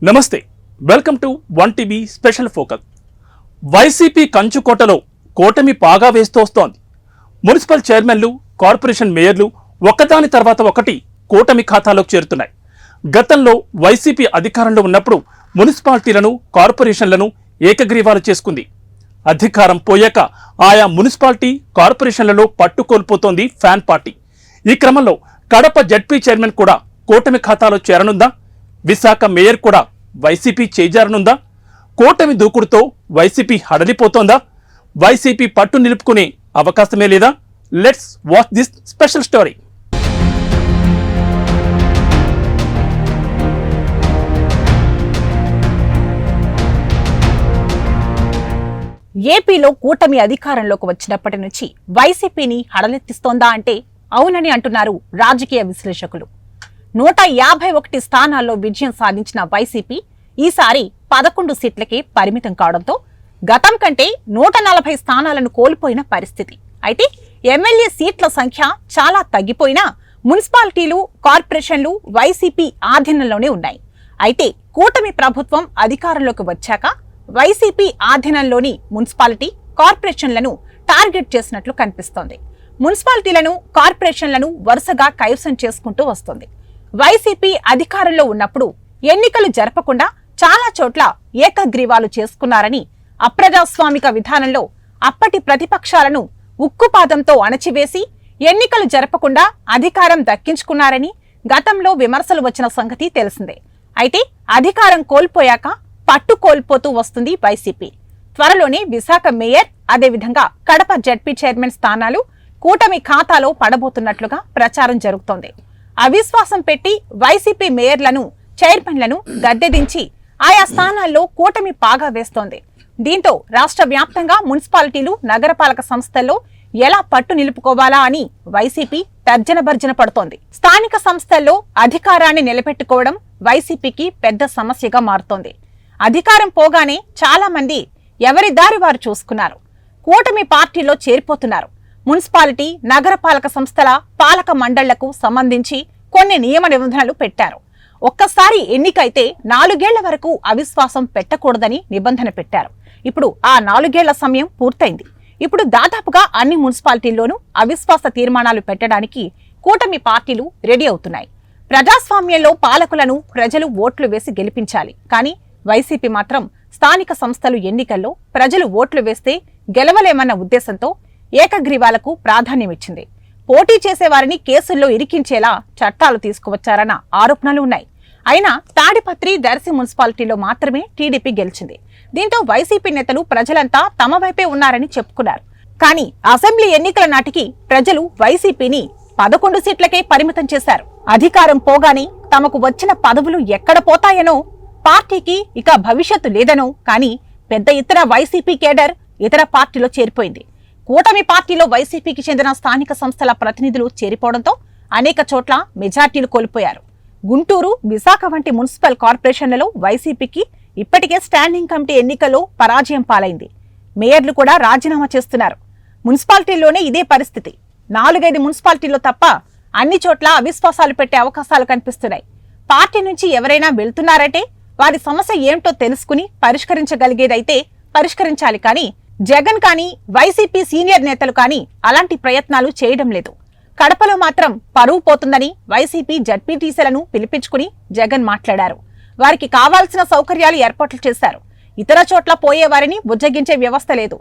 నమస్తే, welcome to one TV special focus. YCP కంచుకోటలో కూటమి పాగా వేస్తూ వస్తోంది. మున్సిపల్ చైర్మన్లు, కార్పొరేషన్ మేయర్లు ఒకదాని తర్వాత ఒకటి కూటమి ఖాతాలోకి చేరుతున్నాయి. గతంలో వైసీపీ అధికారంలో ఉన్నప్పుడు మున్సిపాలిటీలను, కార్పొరేషన్లను ఏకగ్రీవాలు చేసుకుంది. అధికారం పోయాక ఆయా మున్సిపాలిటీ, కార్పొరేషన్లలో పట్టు కోల్పోతోంది ఫ్యాన్ పార్టీ. ఈ క్రమంలో కడప జడ్పీ చైర్మన్ కూడా కూటమి ఖాతాలో చేరనుందా? విశాఖ మేయర్ కూడా వైసీపీ చేజారనుందా? కూటమి దూకుడుతో వైసీపీ హడలిపోతోందా? వైసీపీ పట్టు నిలుపుకునే అవకాశమే లేదా? Let's watch this special story. ఏపీలో కూటమి అధికారంలోకి వచ్చినప్పటి నుంచి వైసీపీని హడలెత్తిస్తోందా అంటే అవునని అంటున్నారు రాజకీయ విశ్లేషకులు. 151 స్థానాల్లో విజయం సాధించిన వైసీపీ ఈసారి 11 సీట్లకే పరిమితం కావడంతో గతం కంటే 140 స్థానాలను కోల్పోయిన పరిస్థితి. అయితే ఎమ్మెల్యే సీట్ల సంఖ్య చాలా తగ్గిపోయినా మున్సిపాలిటీలు, కార్పొరేషన్లు వైసీపీ ఆధీనంలోనే ఉన్నాయి. అయితే కూటమి ప్రభుత్వం అధికారంలోకి వచ్చాక వైసీపీ ఆధీనంలోని మున్సిపాలిటీ, కార్పొరేషన్లను టార్గెట్ చేసినట్లు కనిపిస్తోంది. మున్సిపాలిటీలను, కార్పొరేషన్లను వరుసగా కైవసం చేసుకుంటూ వస్తోంది. వైసీపీ అధికారంలో ఉన్నప్పుడు ఎన్నికలు జరపకుండా చాలా చోట్ల ఏకగ్రీవాలు చేసుకున్నారని, అప్రజాస్వామిక విధానంలో అప్పటి ప్రతిపక్షాలను ఉక్కుపాదంతో అణచివేసి ఎన్నికలు జరపకుండా అధికారం దక్కించుకున్నారని గతంలో విమర్శలు వచ్చిన సంగతి తెలిసిందే. అయితే అధికారం కోల్పోయాక పట్టు కోల్పోతూ వస్తుంది వైసీపీ. త్వరలోనే విశాఖ మేయర్, అదేవిధంగా కడప జడ్పీ చైర్మన్ స్థానాలు కూటమి ఖాతాలో పడబోతున్నట్లుగా ప్రచారం జరుగుతోంది. అవిశ్వాసం పెట్టి వైసీపీ మేయర్లను, చైర్మన్లను గద్దెదించి ఆయా స్థానాల్లో కూటమి పాగా వేస్తోంది. దీంతో రాష్ట్ర వ్యాప్తంగా మున్సిపాలిటీలు, నగరపాలక సంస్థల్లో ఎలా పట్టు నిలుపుకోవాలా అని వైసీపీ తర్జన భర్జన పడుతోంది. స్థానిక సంస్థల్లో అధికారాన్ని నిలబెట్టుకోవడం వైసీపీకి పెద్ద సమస్యగా మారుతోంది. అధికారం పోగానే చాలా మంది ఎవరి దారి వారు చూసుకున్నారు. కూటమి పార్టీలో చేరిపోతున్నారు. మున్సిపాలిటీ, నగరపాలక సంస్థల పాలక మండళ్లకు సంబంధించి కొన్ని నియమ నిబంధనలు పెట్టారు. ఒక్కసారి ఎన్నికైతే 4 ఏళ్ల వరకు అవిశ్వాసం పెట్టకూడదని నిబంధన పెట్టారు. ఇప్పుడు ఆ 4 ఏళ్ల సమయం పూర్తయింది. ఇప్పుడు దాదాపుగా అన్ని మున్సిపాలిటీల్లోనూ అవిశ్వాస తీర్మానాలు పెట్టడానికి కూటమి పార్టీలు రెడీ అవుతున్నాయి. ప్రజాస్వామ్యంలో పాలకులను ప్రజలు ఓట్లు వేసి గెలిపించాలి. కానీ వైసీపీ మాత్రం స్థానిక సంస్థలు ఎన్నికల్లో ప్రజలు ఓట్లు వేస్తే గెలవలేమన్న ఉద్దేశంతో ఏకగ్రీవాలకు ప్రాధాన్యమిచ్చింది. పోటీ చేసేవారిని కేసుల్లో ఇరికించేలా చట్టాలు తీసుకువచ్చారన్న ఆరోపణలు ఉన్నాయి. అయినా తాడిపత్రి, దర్శి మున్సిపాలిటీలో మాత్రమే టీడీపీ గెలిచింది. దీంతో వైసీపీ నేతలు ప్రజలంతా తమ వైపే ఉన్నారని చెప్పుకున్నారు. కానీ అసెంబ్లీ ఎన్నికల నాటికి ప్రజలు వైసీపీని 11 సీట్లకే పరిమితం చేశారు. అధికారం పోగానే తమకు వచ్చిన పదవులు ఎక్కడ పోతాయనో, పార్టీకి ఇక భవిష్యత్తు లేదనో కానీ పెద్ద ఎత్తున వైసీపీ కేడర్ ఇతర పార్టీలో చేరిపోయింది. కూటమి పార్టీలో వైసీపీకి చెందిన స్థానిక సంస్థల ప్రతినిధులు చేరిపోవడంతో అనేక చోట్ల మెజార్టీలు కోల్పోయారు. గుంటూరు, విశాఖ వంటి మున్సిపల్ కార్పొరేషన్లలో వైసీపీకి ఇప్పటికే స్టాండింగ్ కమిటీ ఎన్నికల్లో పరాజయం పాలైంది. మేయర్లు కూడా రాజీనామా చేస్తున్నారు. మున్సిపాలిటీల్లోనే ఇదే పరిస్థితి. 4-5 మున్సిపాలిటీల్లో తప్ప అన్ని చోట్ల అవిశ్వాసాలు పెట్టే అవకాశాలు కనిపిస్తున్నాయి. పార్టీ నుంచి ఎవరైనా వెళ్తున్నారంటే వారి సమస్య ఏమిటో తెలుసుకుని పరిష్కరించగలిగేదైతే పరిష్కరించాలి. కానీ జగన్ కానీ, వైసీపీ సీనియర్ నేతలు కానీ అలాంటి ప్రయత్నాలు చేయడం లేదు. కడపలో మాత్రం పరువు పోతుందని వైసీపీ జడ్పీటీసీలను పిలిపించుకుని జగన్ మాట్లాడారు. వారికి కావాల్సిన సౌకర్యాలు ఏర్పాట్లు చేశారు. ఇతర చోట్ల పోయేవారిని బుజ్జగించే వ్యవస్థ లేదు.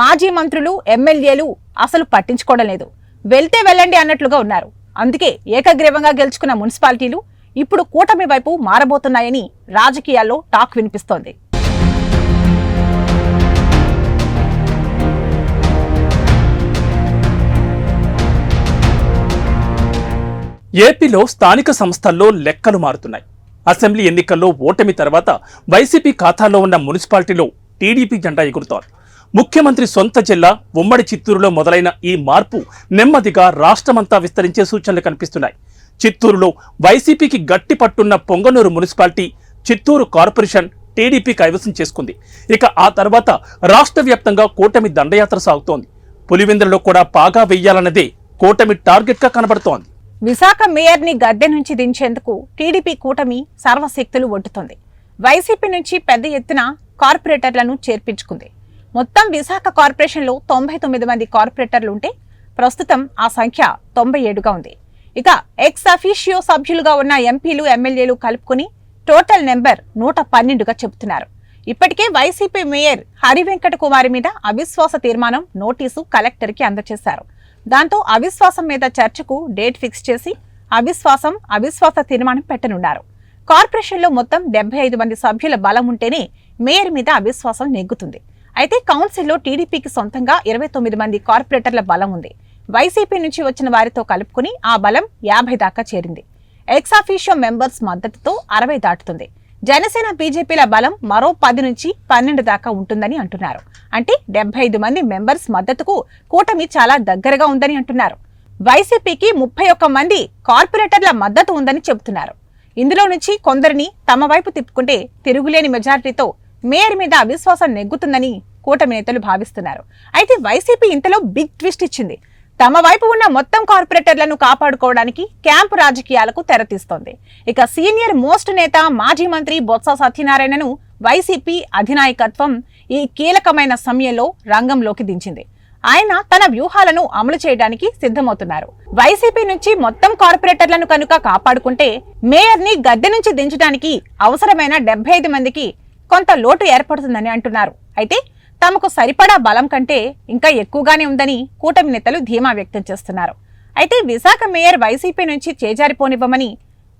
మాజీ మంత్రులు, ఎమ్మెల్యేలు అసలు పట్టించుకోవడం లేదు. వెళ్తే వెళ్ళండి అన్నట్లుగా ఉన్నారు. అందుకే ఏకగ్రీవంగా గెలుచుకున్న మున్సిపాలిటీలు ఇప్పుడు కూటమి వైపు మారబోతున్నాయని రాజకీయాల్లో టాక్ వినిపిస్తోంది. ఏపీలో స్థానిక సంస్థల్లో లెక్కలు మారుతున్నాయి. అసెంబ్లీ ఎన్నికల్లో ఓటమి తర్వాత వైసీపీ ఖాతాలో ఉన్న మున్సిపాలిటీలో టీడీపీ జెండా ఎగురుతోంది. ముఖ్యమంత్రి సొంత జిల్లా ఉమ్మడి చిత్తూరులో మొదలైన ఈ మార్పు నెమ్మదిగా రాష్ట్రమంతా విస్తరించే సూచనలు కనిపిస్తున్నాయి. చిత్తూరులో వైసీపీకి గట్టి పట్టున్న పొంగనూరు మున్సిపాలిటీ, చిత్తూరు కార్పొరేషన్ టీడీపీ కైవసం చేసుకుంది. ఇక ఆ తర్వాత రాష్ట్ర వ్యాప్తంగా కూటమి దండయాత్ర సాగుతోంది. పులివెందులలో కూడా పాగా వెయ్యాలన్నదే కూటమి టార్గెట్ గా కనబడుతోంది. విశాఖ మేయర్ ని గద్దె నుంచి దించేందుకు టీడీపీ కూటమి సర్వశక్తులు ఒడ్డుతోంది. వైసీపీ నుంచి పెద్ద ఎత్తున కార్పొరేటర్లను చేర్పించుకుంది. మొత్తం విశాఖ కార్పొరేషన్లో 99 మంది కార్పొరేటర్లు ఉంటే ప్రస్తుతం ఆ సంఖ్య 97గా ఉంది. ఇక ఎక్స్ అఫీషియో సభ్యులుగా ఉన్న ఎంపీలు, ఎమ్మెల్యేలు కలుపుకుని టోటల్ నెంబర్ 112గా చెబుతున్నారు. ఇప్పటికే వైసీపీ మేయర్ హరివెంకట కుమారి మీద అవిశ్వాస తీర్మానం నోటీసు కలెక్టర్కి అందజేశారు. దాంతో అవిశ్వాసం మీద చర్చకు డేట్ ఫిక్స్ చేసి అవిశ్వాస తీర్మానం పెట్టనున్నారు. కార్పొరేషన్లో మొత్తం 75 మంది సభ్యుల బలం ఉంటేనే మేయర్ మీద అవిశ్వాసం నెగ్గుతుంది. అయితే కౌన్సిల్లో టీడీపీకి సొంతంగా 29 మంది కార్పొరేటర్ల బలం ఉంది. వైసీపీ నుంచి వచ్చిన వారితో కలుపుకుని ఆ బలం 50 దాకా చేరింది. ఎక్సాఫీషియో మెంబర్స్ మద్దతుతో 60 దాటుతుంది. జనసేన, బీజేపీల బలం మరో 10 నుంచి 12 దాకా ఉంటుందని అంటున్నారు. అంటే 75 మంది మెంబర్స్ మద్దతుకు కూటమి చాలా దగ్గరగా ఉందని అంటున్నారు. వైసీపీకి 31 మంది కార్పొరేటర్ల మద్దతు ఉందని చెబుతున్నారు. ఇందులో నుంచి కొందరిని తమ వైపు తిప్పుకుంటే తిరుగులేని మెజారిటీతో మేయర్ మీద అవిశ్వాసం నెగ్గుతుందని కూటమి నేతలు భావిస్తున్నారు. అయితే వైసీపీ ఇంతలో బిగ్ ట్విస్ట్ ఇచ్చింది. తమ వైపు ఉన్న మొత్తం కార్పొరేటర్లను కాపాడుకోవడానికి క్యాంపు రాజకీయాలకు తెరతీస్తోంది. ఇక సీనియర్ మోస్ట్ నేత, మాజీ మంత్రి బొత్స సత్యనారాయణను వైసీపీ అధినాయకత్వం ఈ కీలకమైన సమయంలో రంగంలోకి దించింది. ఆయన తన వ్యూహాలను అమలు చేయడానికి సిద్ధమవుతున్నారు. వైసీపీ నుంచి మొత్తం కార్పొరేటర్లను కనుక కాపాడుకుంటే మేయర్ ని గద్దె నుంచి దించడానికి అవసరమైన 75 మందికి కొంత లోటు ఏర్పడుతుందని అంటున్నారు. అయితే తమకు సరిపడా బలం కంటే ఇంకా ఎక్కువగానే ఉందని కూటమి నేతలు ధీమా వ్యక్తం చేస్తున్నారు. అయితే విశాఖ మేయర్ వైసీపీ నుంచి చేజారిపోనివ్వమని,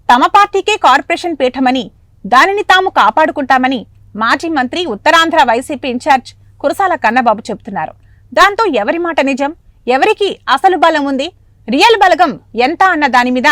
తమ పార్టీకే కార్పొరేషన్ పీఠమని, దానిని తాము కాపాడుకుంటామని మాజీ మంత్రి, ఉత్తరాంధ్ర వైసీపీ ఇన్ఛార్జ్ కురసాల కన్నబాబు చెబుతున్నారు. దాంతో ఎవరి మాట నిజం, ఎవరికి అసలు బలం ఉంది, రియల్ బలగం ఎంత అన్న దాని మీద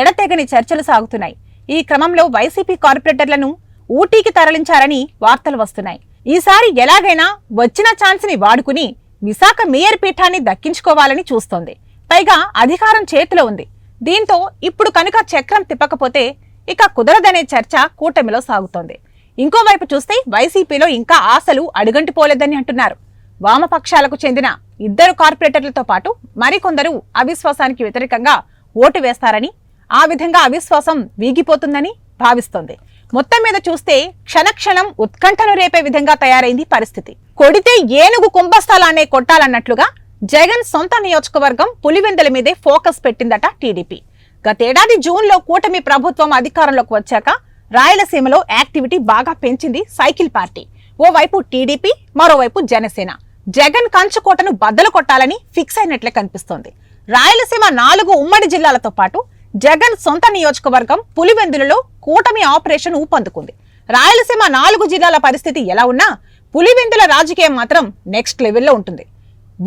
ఎడతెగని చర్చలు సాగుతున్నాయి. ఈ క్రమంలో వైసీపీ కార్పొరేటర్లను ఊటీకి తరలించారని వార్తలు వస్తున్నాయి. ఈసారి ఎలాగైనా వచ్చిన ఛాన్స్ ని వాడుకుని విశాఖ మేయర్ పీఠాన్ని దక్కించుకోవాలని చూస్తోంది. పైగా అధికారం చేతిలో ఉంది. దీంతో ఇప్పుడు కనుక చక్రం తిప్పకపోతే ఇక కుదరదనే చర్చ కూటమిలో సాగుతోంది. ఇంకోవైపు చూస్తే వైసీపీలో ఇంకా ఆశలు అడుగంటిపోలేదని అంటున్నారు. వామపక్షాలకు చెందిన 2 కార్పొరేటర్లతో పాటు మరికొందరు అవిశ్వాసానికి వ్యతిరేకంగా ఓటు వేస్తారని, ఆ విధంగా అవిశ్వాసం వీగిపోతుందని భావిస్తోంది. మొత్తం మీద చూస్తే క్షణక్షణం ఉత్కంఠను రేపే విధంగా తయారైంది పరిస్థితి. కొడితే ఏనుగు కుంభస్థలాన్నే కొట్టాలన్నట్లుగా జగన్ సొంత నియోజకవర్గం పులివెందుల మీదే ఫోకస్ పెట్టిందట టీడీపీ. గతేడాది జూన్లో కూటమి ప్రభుత్వం అధికారంలోకి వచ్చాక రాయలసీమలో యాక్టివిటీ బాగా పెంచింది సైకిల్ పార్టీ. ఓవైపు టీడీపీ, మరోవైపు జనసేన. జగన్ కంచుకోటను బద్దలు కొట్టాలని ఫిక్స్ అయినట్లే కనిపిస్తోంది. రాయలసీమ 4 ఉమ్మడి జిల్లాలతో పాటు జగన్ సొంత నియోజకవర్గం పులివెందులలో కూటమి ఆపరేషన్ ఊపందుకుంది. రాయలసీమ 4 జిల్లాల పరిస్థితి ఎలా ఉన్నా పులివెందుల రాజకీయం మాత్రం నెక్స్ట్ లెవెల్లో ఉంటుంది.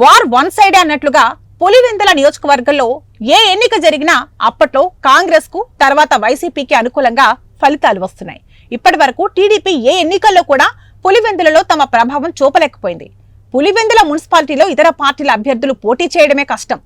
వార్ వన్ సైడ్ అన్నట్లుగా పులివెందుల నియోజకవర్గంలో ఏ ఎన్నిక జరిగినా అప్పట్లో కాంగ్రెస్ కు, తర్వాత వైసీపీకి అనుకూలంగా ఫలితాలు వస్తున్నాయి. ఇప్పటి వరకు టీడీపీ ఏ ఎన్నికల్లో కూడా పులివెందులలో తమ ప్రభావం చూపలేకపోయింది. పులివెందుల మున్సిపాలిటీలో ఇతర పార్టీల అభ్యర్థులు పోటీ చేయడమే కష్టం.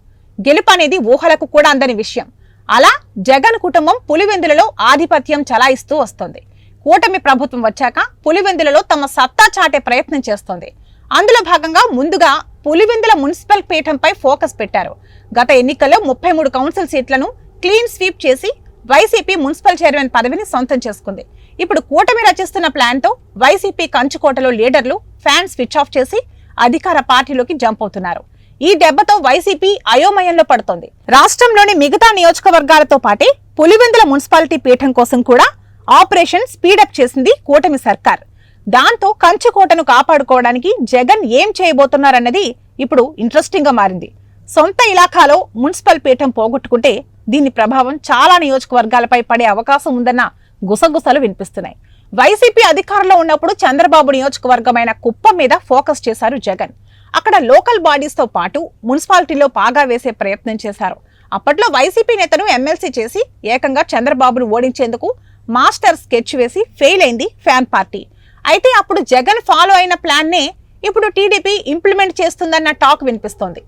గెలుపు అనేది ఊహలకు కూడా అందని విషయం. అలా జగన్ కుటుంబం పులివెందులలో ఆధిపత్యం చలాయిస్తూ వస్తోంది. కూటమి ప్రభుత్వం వచ్చాక పులివెందులలో తమ సత్తా చాటే ప్రయత్నం చేస్తోంది. అందులో భాగంగా ముందుగా పులివెందుల మున్సిపల్ పీఠంపై ఫోకస్ పెట్టారు. గత ఎన్నికల్లో 33 కౌన్సిల్ సీట్లను క్లీన్ స్వీప్ చేసి వైసీపీ మున్సిపల్ చైర్మన్ పదవిని సొంతం చేసుకుంది. ఇప్పుడు కూటమి రచిస్తున్న ప్లాన్ తో వైసీపీ కంచుకోటలో లీడర్లు ఫ్యాన్ స్విచ్ ఆఫ్ చేసి అధికార పార్టీలోకి జంప్ అవుతున్నారు. ఈ దెబ్బతో వైసీపీ అయోమయంలో పడుతోంది. రాష్ట్రంలోని మిగతా నియోజకవర్గాలతో పాటే పులివెందుల మున్సిపాలిటీ పీఠం కోసం కూడా ఆపరేషన్ స్పీడప్ చేసింది కూటమి సర్కార్. దాంతో కంచుకోటను కాపాడుకోవడానికి జగన్ ఏం చేయబోతున్నారన్నది ఇప్పుడు ఇంట్రెస్టింగ్ గా మారింది. సొంత ఇలాఖాలో మున్సిపల్ పీఠం పోగొట్టుకుంటే దీని ప్రభావం చాలా నియోజకవర్గాలపై పడే అవకాశం ఉందన్న గుసగుసలు వినిపిస్తున్నాయి. వైసీపీ అధికారంలో ఉన్నప్పుడు చంద్రబాబు నియోజకవర్గమైన కుప్పం మీద ఫోకస్ చేశారు జగన్. అక్కడ లోకల్ బాడీస్ తో పాటు మున్సిపాలిటీలో పాగా వేసే ప్రయత్నం చేశారు. అప్పట్లో వైసీపీ నేతను ఎమ్మెల్సీ చేసి ఏకంగా చంద్రబాబును ఓడించేందుకు మాస్టర్ స్కెచ్ వేసి ఫెయిల్ అయింది ఫ్యాన్ పార్టీ. అయితే అప్పుడు జగన్ ఫాలో అయిన ప్లాన్ నే ఇప్పుడు టీడీపీ ఇంప్లిమెంట్ చేస్తుందన్న టాక్ వినిపిస్తోంది.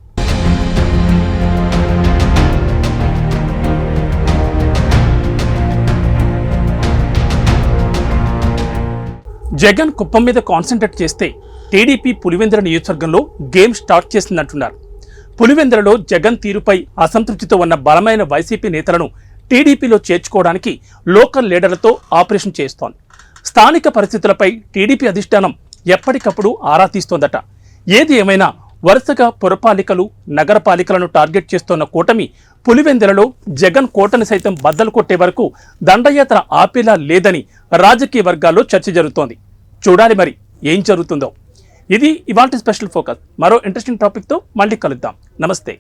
జగన్ కుప్పం మీద కాన్సన్ట్రేట్ చేస్తే టీడీపీ పులివెందుల నియోజకవర్గంలో గేమ్ స్టార్ట్ చేసిందంటున్నారు. పులివెందులలో జగన్ తీరుపై అసంతృప్తితో ఉన్న బలమైన వైసీపీ నేతలను టీడీపీలో చేర్చుకోవడానికి లోకల్ లీడర్లతో ఆపరేషన్ చేస్తోంది. స్థానిక పరిస్థితులపై టీడీపీ అధిష్టానం ఎప్పటికప్పుడు ఆరా తీస్తోందట. ఏది ఏమైనా వరుసగా పురపాలికలు, నగరపాలికలను టార్గెట్ చేస్తోన్న కూటమి పులివెందులలో జగన్ కోటను సైతం బద్దలు కొట్టే వరకు దండయాత్ర ఆపేలా లేదని రాజకీయ వర్గాల్లో చర్చ జరుగుతోంది. చూడాలి మరి ఏం జరుగుతుందో. ఇది ఇవాల్టి స్పెషల్ ఫోకస్. మరో ఇంట్రెస్టింగ్ టాపిక్తో మళ్ళీ కలుద్దాం. నమస్తే.